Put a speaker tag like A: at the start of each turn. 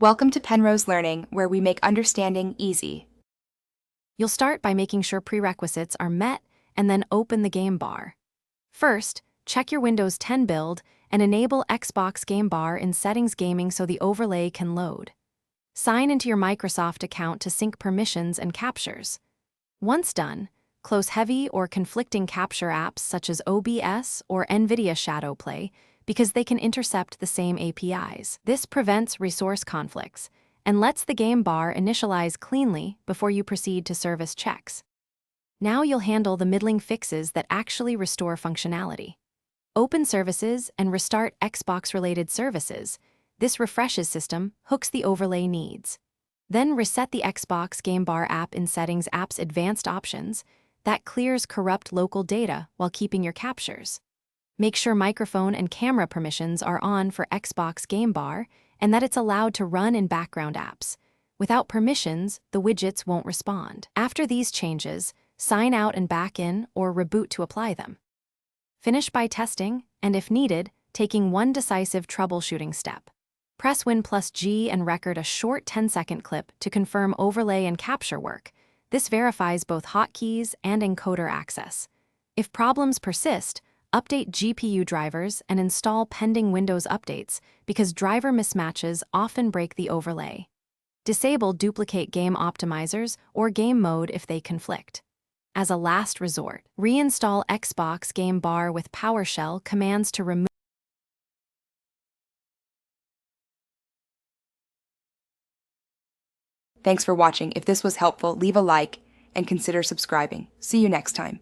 A: Welcome to Penrose Learning, where we make understanding easy.
B: You'll start by making sure prerequisites are met and then open the game bar. First, check your Windows 10 build and enable Xbox Game Bar in Settings Gaming so the overlay can load. Sign into your Microsoft account to sync permissions and captures. Once done, close heavy or conflicting capture apps such as OBS or NVIDIA Shadowplay because they can intercept the same APIs. This prevents resource conflicts and lets the game bar initialize cleanly before you proceed to service checks. Now you'll handle the middling fixes that actually restore functionality. Open services and restart Xbox-related services. This refreshes system, hooks the overlay needs. Then reset the Xbox Game Bar app in Settings App's Advanced Options. That clears corrupt local data while keeping your captures. Make sure microphone and camera permissions are on for Xbox Game Bar and that it's allowed to run in background apps. Without permissions, the widgets won't respond. After these changes, sign out and back in or reboot to apply them. Finish by testing, and if needed, taking one decisive troubleshooting step. Press Win+G and record a short 10-second clip to confirm overlay and capture work. This verifies both hotkeys and encoder access. If problems persist, update GPU drivers and install pending Windows updates because driver mismatches often break the overlay. Disable duplicate game optimizers or game mode if they conflict. As a last resort, reinstall Xbox Game Bar with PowerShell commands to remove.
A: Thanks for watching. If this was helpful, leave a like and consider subscribing. See you next time.